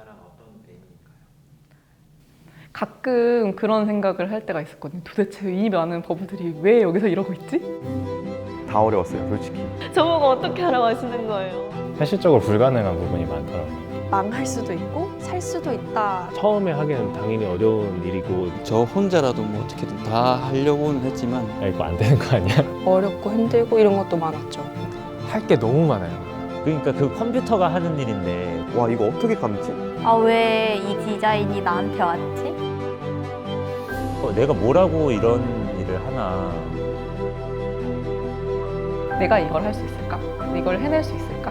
사랑 어떤 의미일까요? 가끔 그런 생각을 할 때가 있었거든요. 도대체 이 많은 버블들이 왜 여기서 이러고 있지? 다 어려웠어요, 솔직히. 저보고 어떻게 하라고 하시는 거예요? 현실적으로 불가능한 부분이 많더라고요. 망할 수도 있고 살 수도 있다. 처음에 하기는 당연히 어려운 일이고 저 혼자라도 뭐 어떻게든 다 하려고는 했지만 야, 이거 안 되는 거 아니야? 어렵고 힘들고 이런 것도 많았죠. 할 게 너무 많아요. 그러니까 그 컴퓨터가 하는 일인데 와, 이거 어떻게 감지? 아, 왜 이 디자인이 나한테 왔지? 내가 뭐라고 이런 일을 하나. 내가 이걸 할 수 있을까? 이걸 해낼 수 있을까?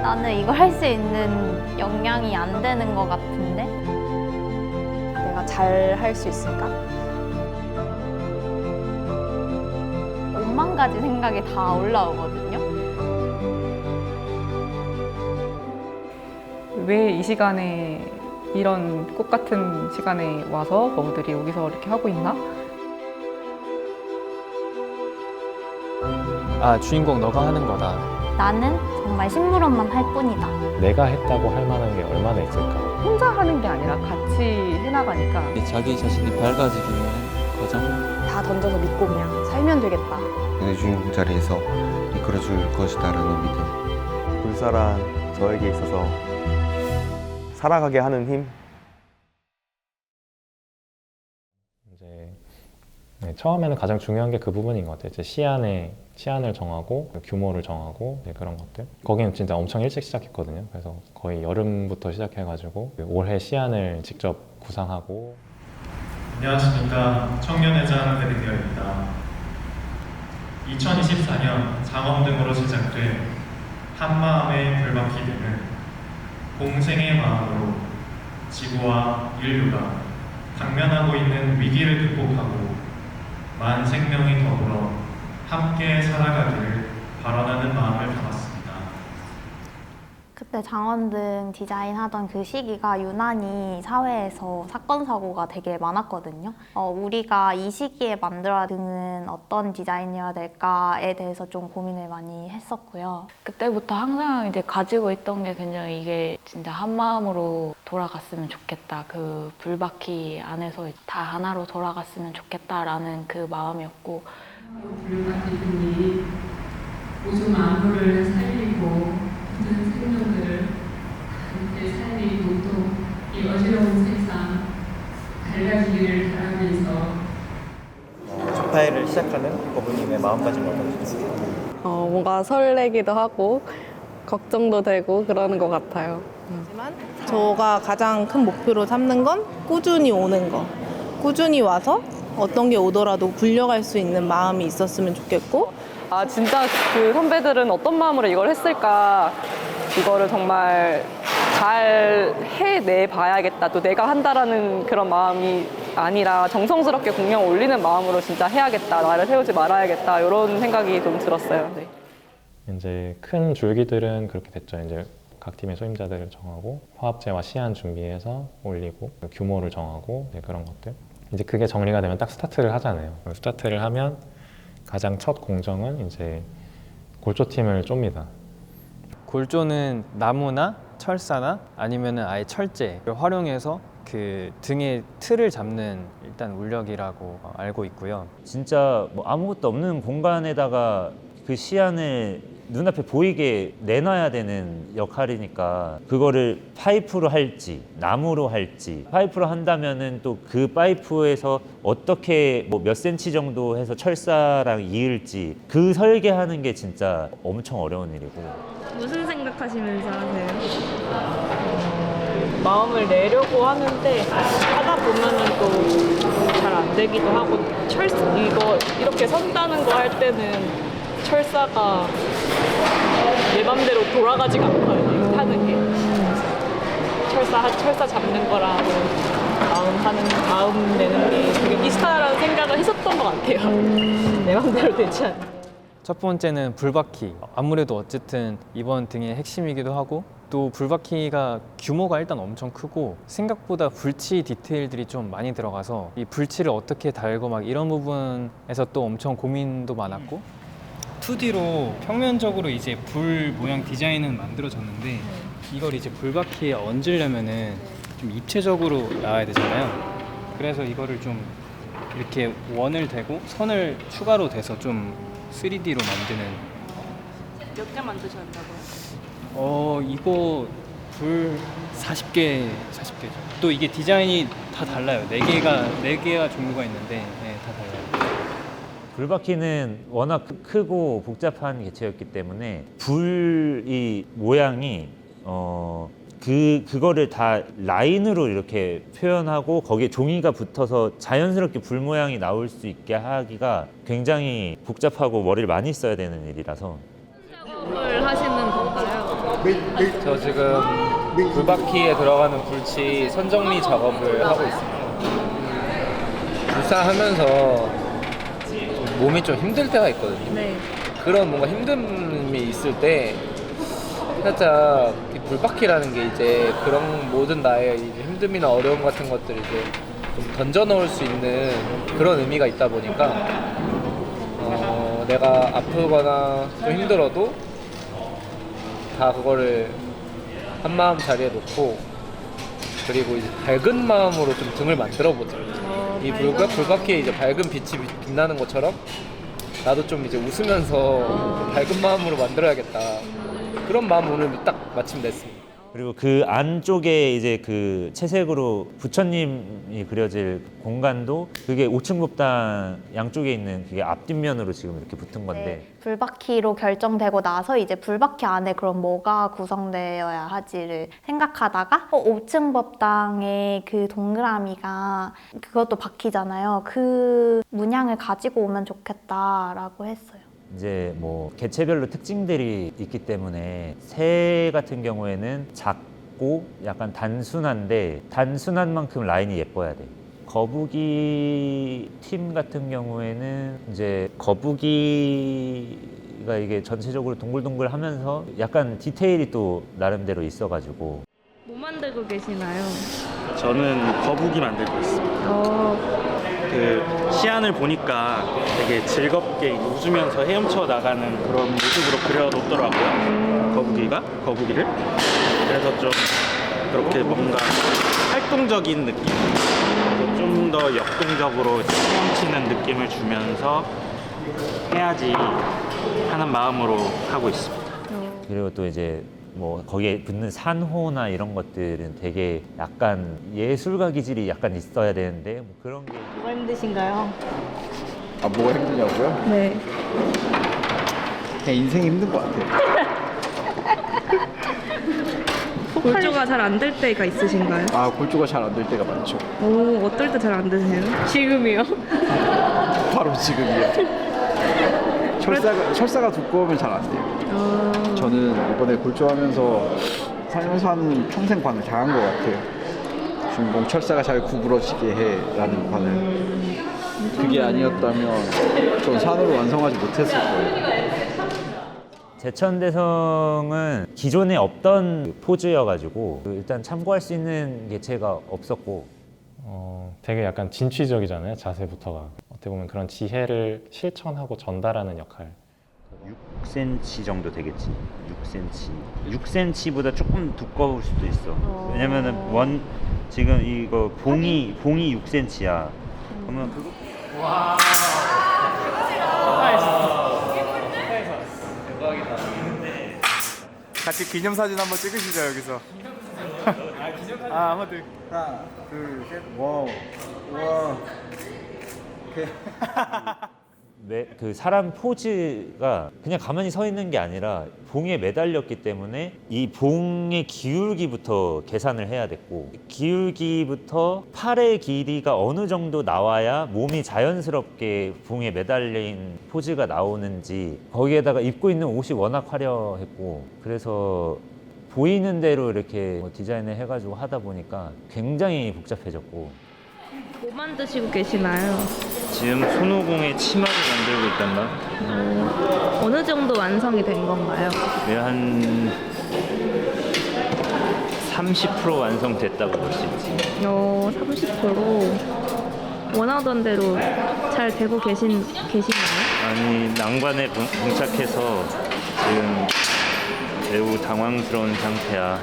나는 이걸 할 수 있는 역량이 안 되는 것 같은데? 내가 잘 할 수 있을까? 5만 가지 생각이 다 올라오거든요. 왜 이 시간에 이런 꽃 같은 시간에 와서 버블들이 여기서 이렇게 하고 있나? 아, 주인공 너가 하는 거다. 나는 정말 식물원만 할 뿐이다. 내가 했다고 할 만한 게 얼마나 있을까? 혼자 하는 게 아니라 같이 해나가니까 자기 자신이 밝아지기 위한 과정. 다 던져서 믿고 그냥 살면 되겠다. 내 주인공 자리에서 이끌어줄 것이다라는 믿음. 불사란 저에게 있어서 살아가게 하는 힘? 이제 처음에는 가장 중요한 게 그 부분인 것 같아요. 이제 시안을 정하고 규모를 정하고 그런 것들. 거기는 진짜 엄청 일찍 시작했거든요. 그래서 거의 여름부터 시작해가지고 올해 시안을 직접 구상하고. 안녕하십니까. 청년회장 배딩되어입니다. 2024년 장엄 등으로 시작돼 한마음의 불바퀴 등은 공생의 마음으로 지구와 인류가 당면하고 있는 위기를 극복하고 만 생명이 더불어 함께 살아가기를 바라는 마음을 담았습니다. 그때 장원등 디자인하던 그 시기가 유난히 사회에서 사건 사고가 되게 많았거든요. 우리가 이 시기에 만들어야 등은 어떤 디자인이어야 될까에 대해서 좀 고민을 많이 했었고요. 그때부터 항상 이제 가지고 있던 게 굉장히 이게 진짜 한 마음으로 돌아갔으면 좋겠다. 그 불바퀴 안에서 다 하나로 돌아갔으면 좋겠다라는 그 마음이었고. 불바퀴 등이 우주 만물을 살리고 모든 생명들을 함께 살리고 또 이 어지러운 세상 밝아지기를 바라면서 주파일을 시작하는 버블님의 마음가짐이 어떠신가요? 뭔가 설레기도 하고 걱정도 되고 그러는 것 같아요. 하지만 저가 가장 큰 목표로 삼는 건 꾸준히 오는 거. 꾸준히 와서 어떤 게 오더라도 굴려갈 수 있는 마음이 있었으면 좋겠고, 아 진짜 그 선배들은 어떤 마음으로 이걸 했을까, 이거를 정말 잘 해내 봐야겠다, 또 내가 한다라는 그런 마음이 아니라 정성스럽게 공명 올리는 마음으로 진짜 해야겠다, 나를 세우지 말아야겠다, 이런 생각이 좀 들었어요. 네. 이제 큰 줄기들은 그렇게 됐죠. 이제 각 팀의 소임자들을 정하고 화합제와 시안 준비해서 올리고 규모를 정하고 그런 것들. 이제 그게 정리가 되면 딱 스타트를 하잖아요. 스타트를 하면 가장 첫 공정은 이제 골조팀을 쫍니다. 골조는 나무나 철사나 아니면 아예 철제를 활용해서 그 등의 틀을 잡는 일단 울력이라고 알고 있고요. 진짜 뭐 아무것도 없는 공간에다가 그 시안을 눈앞에 보이게 내놔야 되는 역할이니까 그거를 파이프로 할지 나무로 할지, 파이프로 한다면은 또 그 파이프에서 어떻게 뭐 몇 센치 정도 해서 철사랑 이을지, 그 설계하는 게 진짜 엄청 어려운 일이고. 무슨 생각하시면서 하세요? 마음을 내려고 하는데 하다 보면은 또 잘 안 되기도 하고, 이거 이렇게 선다는 거 할 때는 철사가 내 맘대로 돌아가지가 않거든요, 하는 게. 철사 잡는 거랑 마음 내는 게 되게 비슷하다는 생각을 했었던 것 같아요. 내 맘대로 되지 않는. 첫 번째는 불바퀴. 아무래도 어쨌든 이번 등의 핵심이기도 하고, 또 불바퀴가 규모가 일단 엄청 크고 생각보다 불치 디테일들이 좀 많이 들어가서 이 불치를 어떻게 달고 막 이런 부분에서 또 엄청 고민도 많았고, 2D로 평면적으로 이제 불 모양 디자인은 만들어졌는데 이걸 이제 불바퀴에 얹으려면은 좀 입체적으로 나와야 되잖아요. 그래서 이거를 좀 이렇게 원을 대고 선을 추가로 대서 좀 3D로 만드는. 몇 개 만드셨다고요? 이거 불 40개죠. 또 이게 디자인이 다 달라요. 4개가 종류가 있는데 네, 다 달라요. 불바퀴는 워낙 크고 복잡한 개체였기 때문에 불이 모양이 그거를 다 라인으로 이렇게 표현하고 거기에 종이가 붙어서 자연스럽게 불 모양이 나올 수 있게 하기가 굉장히 복잡하고 머리를 많이 써야 되는 일이라서. 뭘 하시는 건가요? 저 지금 불바퀴에 들어가는 불치 선정리 작업을 하고 있습니다. 불사하면서 몸이 좀 힘들 때가 있거든요. 네. 그런 뭔가 힘듦이 있을 때 살짝 이 불바퀴라는 게 이제 그런 모든 나의 이제 힘듦이나 어려움 같은 것들을 이제 좀 던져 넣을 수 있는 그런 의미가 있다 보니까 내가 아프거나 좀 힘들어도 다 그거를 한마음 자리에 놓고 그리고 이제 밝은 마음으로 좀 등을 만들어 보자. 이 불바퀴에 이제 밝은 빛이 빛나는 것처럼 나도 좀 이제 웃으면서 밝은 마음으로 만들어야겠다. 그런 마음 오늘 딱 마침 냈습니다. 그리고 그 안쪽에 이제 그 채색으로 부처님이 그려질 공간도 그게 5층 법당 양쪽에 있는 그게 앞뒷면으로 지금 이렇게 붙은 건데. 네, 불바퀴로 결정되고 나서 이제 불바퀴 안에 그럼 뭐가 구성되어야 하지를 생각하다가 5층 법당의 그 동그라미가 그것도 바퀴잖아요. 그 문양을 가지고 오면 좋겠다라고 했어요. 이제 뭐 개체별로 특징들이 있기 때문에 새 같은 경우에는 작고 약간 단순한데 단순한 만큼 라인이 예뻐야 돼. 거북이 팀 같은 경우에는 이제 거북이가 이게 전체적으로 동글동글하면서 약간 디테일이 또 나름대로 있어가지고. 뭐 만들고 계시나요? 저는 거북이 만들고 있습니다. 그 시안을 보니까 되게 즐겁게 웃으면서 헤엄쳐 나가는 그런 모습으로 그려놓더라고요. 거북이를. 그래서 좀 그렇게 뭔가 활동적인 느낌, 좀 더 역동적으로 헤엄치는 느낌을 주면서 해야지 하는 마음으로 하고 있습니다. 그리고 또 이제 뭐 거기에 붙는 산호나 이런 것들은 되게 약간 예술가 기질이 약간 있어야 되는데 뭐 그런 게. 뭐가 힘드신가요? 아, 뭐가 힘드냐고요? 네. 그냥 인생이 힘든 것 같아요. 골조가 잘 안 될 때가 있으신가요? 아, 골조가 잘 안 될 때가 많죠. 오, 어떨 때 잘 안 되세요? 지금이요? 바로 지금이요. 철사가 두꺼우면 잘 안 돼요. 저는 이번에 골조하면서 살면서 하는 평생 관을 다 한 것 같아요. 주인공 철사가 잘 구부러지게 해라는 관을. 그게 아니었다면 전 산으로 완성하지 못했을 거예요. 제천대성은 기존에 없던 포즈여가지고 일단 참고할 수 있는 개체가 없었고. 되게 약간 진취적이잖아요. 자세부터가. 어떻게 보면 그런 지혜를 실천하고 전달하는 역할. 6cm 정도 되겠지. 6cm. 6cm보다 조금 두꺼울 수도 있어. 왜냐면은 지금 이거 봉이 6cm야. 그러면 그거. 와. 대박이다. 같이 기념사진 한번 찍으시죠, 여기서. 아, 한번 더. 하나, 둘, 셋. 와우. 와. 그 사람 포즈가 그냥 가만히 서 있는 게 아니라 봉에 매달렸기 때문에 이 봉의 기울기부터 계산을 해야 됐고, 기울기부터 팔의 길이가 어느 정도 나와야 몸이 자연스럽게 봉에 매달린 포즈가 나오는지, 거기에다가 입고 있는 옷이 워낙 화려했고, 그래서 보이는 대로 이렇게 디자인을 해가지고 하다 보니까 굉장히 복잡해졌고. 뭐 만드시고 계시나요? 지금 손오공의 치마를 만들고 있단 말. 어느 정도 완성이 된 건가요? 네, 한 30% 완성됐다고 볼 수 있지. 30%. 원하던 대로 잘 되고 계시나요? 아니, 난관에 봉착해서 지금 매우 당황스러운 상태야.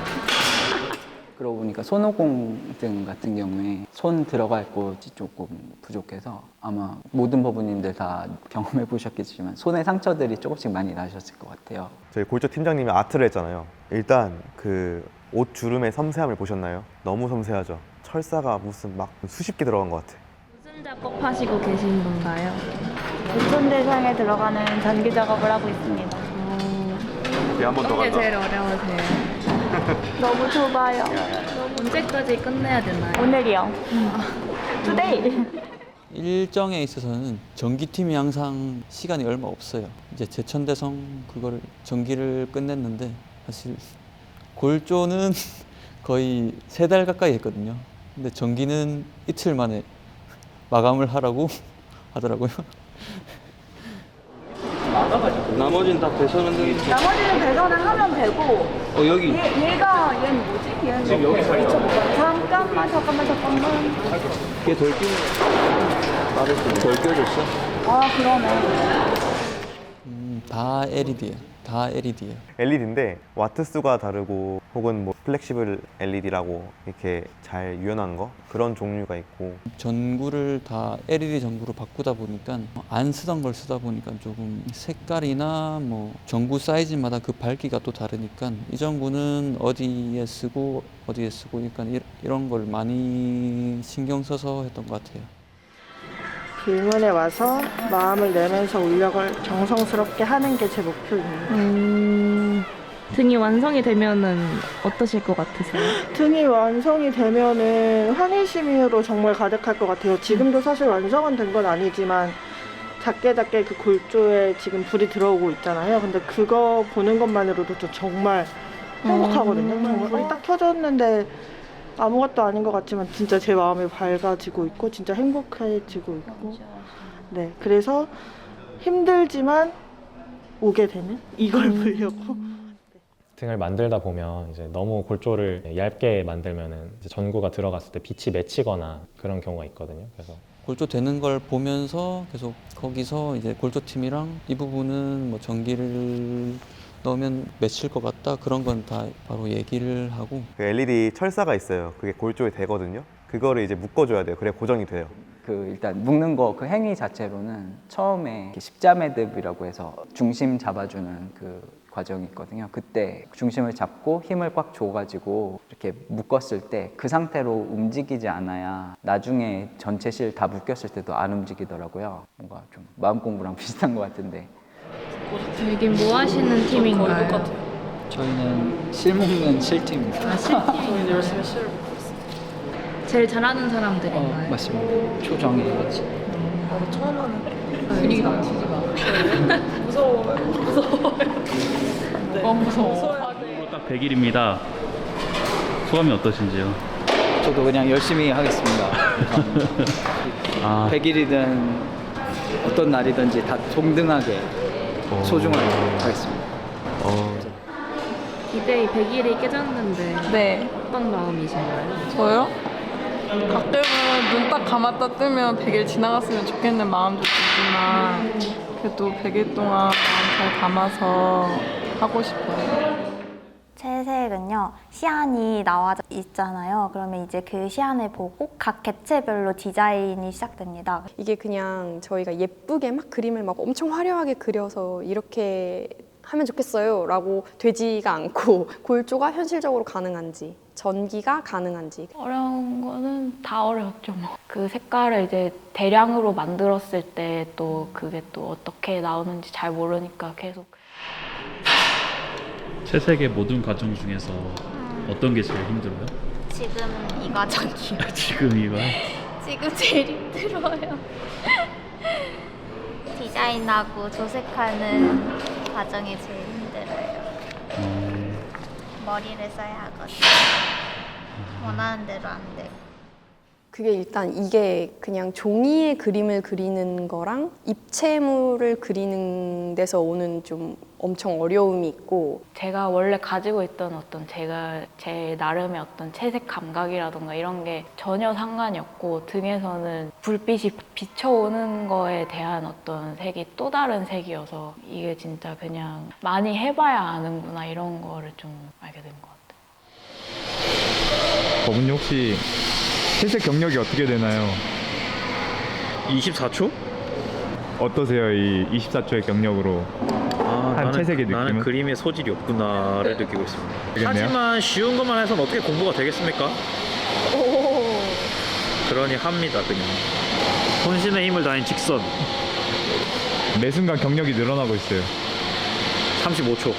그러고 보니까 손오공증 같은 경우에 손 들어갈 곳이 조금 부족해서 아마 모든 법원님들 다 경험해 보셨겠지만 손에 상처들이 조금씩 많이 나셨을 것 같아요. 저희 골조 팀장님이 아트를 했잖아요. 일단 그 옷 주름의 섬세함을 보셨나요? 너무 섬세하죠. 철사가 무슨 막 수십 개 들어간 것 같아. 무슨 작업하시고 계신 건가요? 부천 대상에 들어가는 전기 작업을 하고 있습니다. 한번 더 어떤 게 간다. 제일 어려우세요? 너무 좁아요. 언제까지 끝내야 되나요? 오늘이요. 투데이. 일정에 있어서는 전기팀이 항상 시간이 얼마 없어요. 이제 제천대성 그거를 전기를 끝냈는데 사실 골조는 거의 3달 가까이 했거든요. 근데 전기는 이틀 만에 마감을 하라고 하더라고요. 나머지는 다 배선은 나머지는 배선을 하면 되고 여기 얘는 뭐지? 얘는 지금 여기 서 있죠. 잠깐만. 걔 덜 끼는 덜 껴졌어? 아 그러네. 다 LED예요. 다 LED예요. LED인데 와트 수가 다르고 혹은 뭐 플렉시블 LED라고 이렇게 잘 유연한 거 그런 종류가 있고 전구를 다 LED 전구로 바꾸다 보니까 안 쓰던 걸 쓰다 보니까 조금 색깔이나 뭐 전구 사이즈마다 그 밝기가 또 다르니까 이 전구는 어디에 쓰고 그러니까 이런 걸 많이 신경 써서 했던 것 같아요. 빌문에 와서 마음을 내면서 울력을 정성스럽게 하는 게 제 목표입니다. 등이 완성이 되면은 어떠실 것 같으세요? 등이 완성이 되면은 환희심으로 정말 가득할 것 같아요. 지금도 사실 완성은 된 건 아니지만 작게 그 골조에 지금 불이 들어오고 있잖아요. 근데 그거 보는 것만으로도 저 정말 행복하거든요. 정말 불이 딱 켜졌는데 아무것도 아닌 것 같지만 진짜 제 마음이 밝아지고 있고 진짜 행복해지고 있고 네 그래서 힘들지만 오게 되는 이걸 보려고 등을 만들다 보면 이제 너무 골조를 얇게 만들면은 이제 전구가 들어갔을 때 빛이 맺히거나 그런 경우가 있거든요. 그래서 골조 되는 걸 보면서 계속 거기서 이제 골조 팀이랑 이 부분은 뭐 전기를 넣으면 맺힐 것 같다 그런 건 다 바로 얘기를 하고 그 LED 철사가 있어요. 그게 골조에 되거든요. 그거를 이제 묶어줘야 돼요. 그래야 고정이 돼요. 그 일단 묶는 거 그 행위 자체로는 처음에 십자매듭이라고 해서 중심 잡아주는 그 과정이 있거든요. 그때 중심을 잡고 힘을 꽉 줘가지고 이렇게 묶었을 때 그 상태로 움직이지 않아야 나중에 전체 실 다 묶였을 때도 안 움직이더라고요. 뭔가 좀 마음 공부랑 비슷한 것 같은데. 여긴 뭐 하시는 팀인가요? 저희는 실 묶는 실팀입니다. 저희는 열심히 실을 먹고 있어요. 제일 잘하는 사람들인가요? 맞습니다. 초정이 처음 하는 분위기가 맞추지 마. 무서워요. 너무 무서워. 딱 100일입니다. 소감이 어떠신지요? 저도 그냥 열심히 하겠습니다. 100일이든 어떤 날이든지 다 동등하게 소중하게 하겠습니다. 디데이 100일이 깨졌는데 네. 어떤 마음이신가요? 저요? 가끔은 눈 딱 감았다 뜨면 100일 지나갔으면 좋겠는 마음도 들지만 그래도 100일 동안 마음 잘 담아서 하고 싶어요. 채색은요 시안이 나와 있잖아요. 그러면 이제 그 시안을 보고 각 객체별로 디자인이 시작됩니다. 이게 그냥 저희가 예쁘게 막 그림을 막 엄청 화려하게 그려서 이렇게 하면 좋겠어요 라고 되지가 않고 골조가 현실적으로 가능한지 전기가 가능한지 어려운 거는 다 어려웠죠. 그 색깔을 이제 대량으로 만들었을 때 또 그게 또 어떻게 나오는지 잘 모르니까 계속 채색의 모든 과정 중에서 어떤 게 제일 힘들어요? 지금 이 과정이요. 지금 이거? 지금 제일 힘들어요. 디자인하고 조색하는 과정이 제일 힘들어요. 머리를 써야 하거든요. 원하는 대로 안 되고. 그게 일단 이게 그냥 종이에 그림을 그리는 거랑 입체물을 그리는 데서 오는 좀 엄청 어려움이 있고, 제가 원래 가지고 있던 어떤 제 나름의 어떤 채색 감각이라던가 이런 게 전혀 상관이 없고, 등에서는 불빛이 비춰오는 거에 대한 어떤 색이 또 다른 색이어서 이게 진짜 그냥 많이 해봐야 아는구나 이런 거를 좀 알게 된 것 같아요. 버분님 혹시 채색 경력이 어떻게 되나요? 24초? 어떠세요? 이 24초의 경력으로 한 채색의 느낌은? 나는 그림에 소질이 없구나를 느끼고 있습니다. 되겠네요? 하지만 쉬운 것만 해서는 어떻게 공부가 되겠습니까? 그러니 합니다, 그냥. 혼신의 힘을 다인 직선. 매 순간 경력이 늘어나고 있어요. 35초.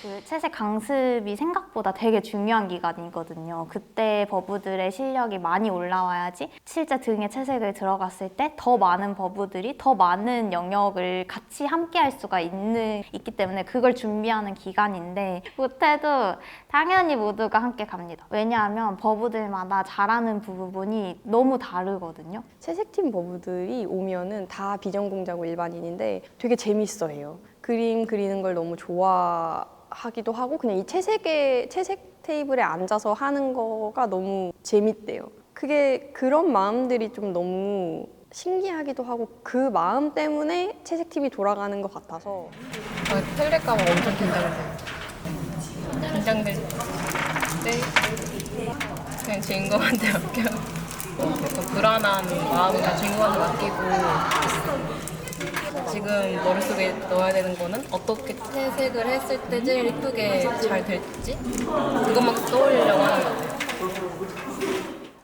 그 채색 강습이 생각보다 되게 중요한 기간이거든요. 그때 버브들의 실력이 많이 올라와야지 실제 등에 채색을 들어갔을 때 더 많은 버브들이 더 많은 영역을 같이 함께 할 수가 있기 때문에 그걸 준비하는 기간인데, 못해도 당연히 모두가 함께 갑니다. 왜냐하면 버브들마다 잘하는 부분이 너무 다르거든요. 채색팀 버브들이 오면은 다 비전공자고 일반인인데 되게 재밌어해요. 그림 그리는 걸 너무 좋아하기도 하고, 그냥 이 채색 테이블에 앉아서 하는 거가 너무 재밌대요. 그런 마음들이 좀 너무 신기하기도 하고, 그 마음 때문에 채색팀이 돌아가는 것 같아서. 틀릴까 봐 엄청 긴장돼요. 긴장될 때 그냥 주인공한테 맡겨. 약간 불안한 마음을 다 주인공한테 맡기고, 지금 머릿속에 넣어야 되는 거는 어떻게 채색을 했을 때 제일 이쁘게 잘 될지 그것만 떠올리려고 하는 것 같아요.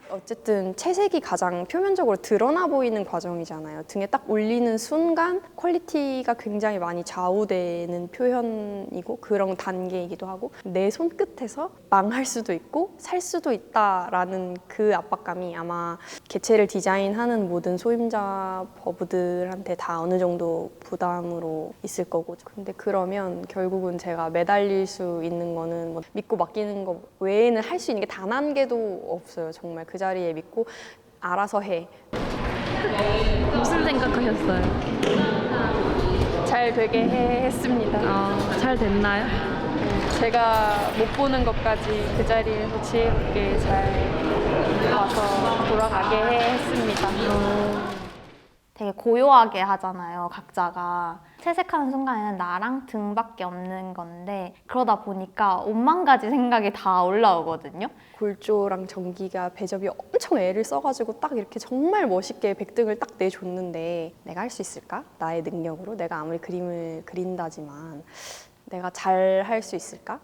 어쨌든 채색이 가장 표면적으로 드러나 보이는 과정이잖아요. 등에 딱 올리는 순간 퀄리티가 굉장히 많이 좌우되는 표현이고 그런 단계이기도 하고, 내 손끝에서 망할 수도 있고 살 수도 있다라는 그 압박감이 아마 개체를 디자인하는 모든 소임자 버브들한테 다 어느 정도 부담으로 있을 거고, 근데 그러면 결국은 제가 매달릴 수 있는 거는 뭐 믿고 맡기는 거 외에는 할 수 있는 게 단 한 개도 없어요. 정말 그 자리에 믿고 알아서 해. 무슨 생각하셨어요? 잘 되게 했습니다. 잘 됐나요? 제가 못 보는 것까지 그 자리에서 지혜롭게 잘 와서 돌아가게 했습니다. 되게 고요하게 하잖아요, 각자가. 채색하는 순간에는 나랑 등밖에 없는 건데, 그러다 보니까 오만 가지 생각이 다 올라오거든요. 골조랑 전기가 배접이 엄청 애를 써가지고 딱 이렇게 정말 멋있게 백등을 딱 내줬는데, 내가 할 수 있을까? 나의 능력으로? 내가 아무리 그림을 그린다지만 내가 잘 할 수 있을까?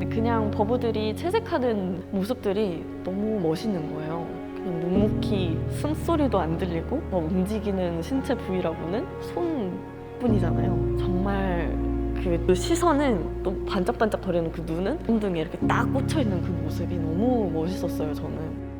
그냥 버브들이 채색하는 모습들이 너무 멋있는 거예요. 그냥 묵묵히 숨소리도 안 들리고 움직이는 신체 부위라고는 손뿐이잖아요. 정말 그 시선은 또 반짝반짝 거리는 그 눈은 엉덩이에 이렇게 딱 꽂혀있는 그 모습이 너무 멋있었어요, 저는.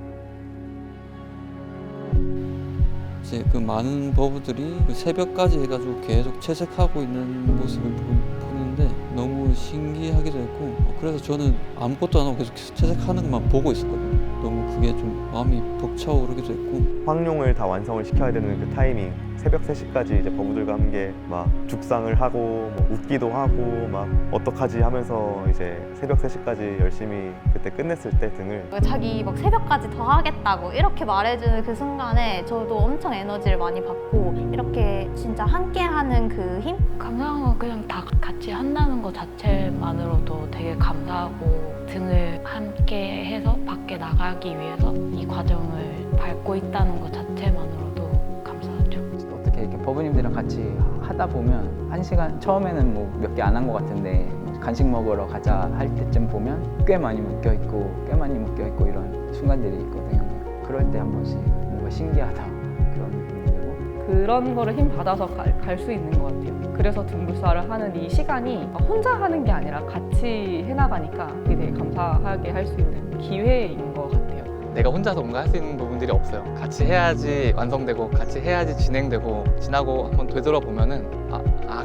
이제 그 많은 버브들이 그 새벽까지 해가지고 계속 채색하고 있는 모습을 보는데 너무 신기하기도 했고, 그래서 저는 아무것도 안 하고 계속 채색하는 것만 보고 있었거든요. 너무 그게 좀 마음이 벅차오르기도 했고. 황룡을 다 완성을 시켜야 되는 그 타이밍, 새벽 3시까지 이제 버브들과 함께 막 죽상을 하고 뭐 웃기도 하고 막 어떡하지 하면서 이제 새벽 3시까지 열심히 그때 끝냈을 때 등을 자기 막 새벽까지 더 하겠다고 이렇게 말해주는 그 순간에 저도 엄청 에너지를 많이 받고, 이렇게 진짜 함께하는 그 힘? 감사한 건 그냥 다 같이 한다는 것 자체만으로도 되게 감사하고, 등을 함께 해서 밖에 나가기 위해서 이 과정을 밟고 있다는 것 자체만으로도 감사하죠. 어떻게 이렇게 버브님들이랑 같이 하다 보면 1시간 처음에는 뭐 몇 개 안 한 것 같은데 간식 먹으러 가자 할 때쯤 보면 꽤 많이 묶여 있고 이런 순간들이 있거든요. 그럴 때 한 번씩 뭔가 신기하다 그런 느낌이 들고, 그런 거를 힘 받아서 갈 수 있는 것 같아요. 그래서 등불사를 하는 이 시간이 혼자 하는 게 아니라 같이 해나가니까 되게 감사하게 할 수 있는 기회인 것 같아요. 내가 혼자서 뭔가 할 수 있는 부분들이 없어요. 같이 해야지 완성되고 같이 해야지 진행되고 지나고 한번 되돌아보면은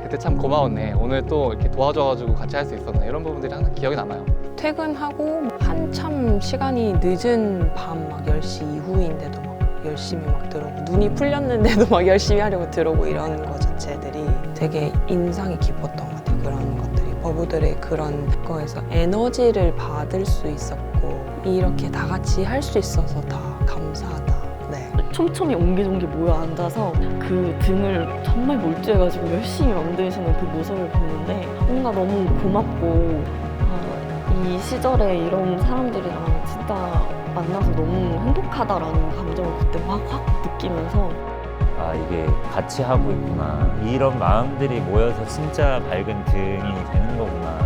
그때 참 고마웠네. 오늘 또 이렇게 도와줘가지고 같이 할 수 있었네. 이런 부분들이 항상 기억에 남아요. 퇴근하고 한참 시간이 늦은 밤 막 10시 이후인데도 막 열심히 막 들어오고 눈이 풀렸는데도 막 열심히 하려고 들어오고 이런 거 자체들이 되게 인상이 깊었던 것 같아요. 그런 것들이 버부들의 그런 거에서 에너지를 받을 수 있었고 이렇게 다 같이 할 수 있어서 다 감사하다. 네. 촘촘히 옹기종기 모여 앉아서 그 등을 정말 몰두해가지고 열심히 만드시는 그 모습을 보는데 뭔가 너무 고맙고 이 시절에 이런 사람들이랑 진짜 만나서 너무 행복하다라는 감정을 그때 확 느끼면서 이게 같이 하고 있구나. 이런 마음들이 모여서 진짜 밝은 등이 되는 거구나.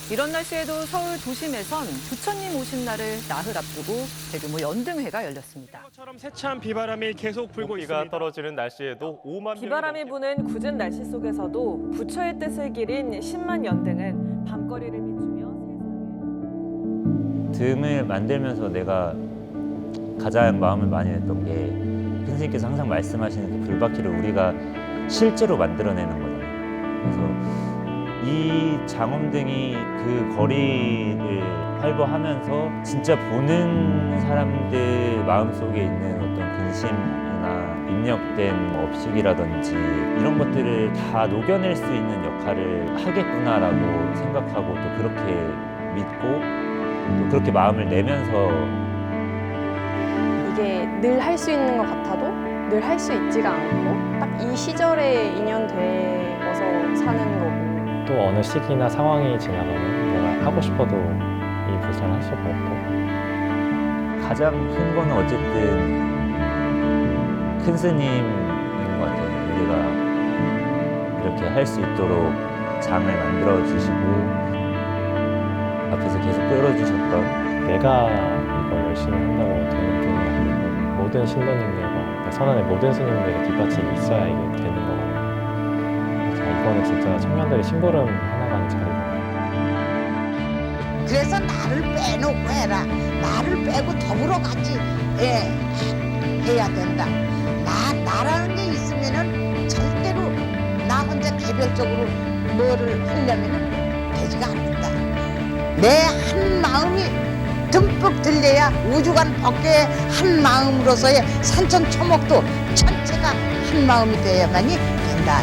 이런 날씨에도 서울 도심에선 부처님 오신 날을 나흘 앞두고 대규모 연등회가 열렸습니다. 처럼 세찬 비바람이 계속 불고 있습니다. 비가 떨어지는 날씨에도 5만 비바람이 부는 굳은 날씨 속에서도 부처의 뜻을 기린 10만 연등은 밤거리를 비추며 등을 만들면서 내가 가장 마음을 많이 냈던 게 선생님께서 항상 말씀하시는 그 불바퀴를 우리가 실제로 만들어내는 거잖아요. 그래서 이 장엄등이 그 거리를 활보하면서 진짜 보는 사람들 마음속에 있는 어떤 근심이나 입력된 업식이라든지 이런 것들을 다 녹여낼 수 있는 역할을 하겠구나라고 생각하고 또 그렇게 믿고 또 그렇게 마음을 내면서 이게 늘 할 수 있는 것 같아도 늘 할 수 있지가 않고 딱 이 시절에 인연되어서 사는 거고 또 어느 시기나 상황이 지나가면 내가 하고 싶어도 이 불사를 할 수가 없고 가장 큰 거는 어쨌든 큰 스님인 것 같아요. 우리가 이렇게 할 수 있도록 장을 만들어 주시고 앞에서 계속 끌어주셨던 내가 이걸 열심히 한다고 되는 게 아니고 모든 신도님들과 선안의 모든 스님들의 뒷받침이 있어야 이게 되는 거거든요. 이거는 진짜 청년들의 심부름 해나가는 자리거든요. 그래서 나를 빼놓고 해라. 나를 빼고 더불어 같이 해야 된다. 나라는 게 있으면은 절대로 나 혼자 개별적으로 뭐를 하려면은 되지가 않는다. 내 한 마음이 듬뿍 들려야 우주관 법계의 한 마음으로서의 산천초목도 전체가 한 마음이 되어야만이 된다.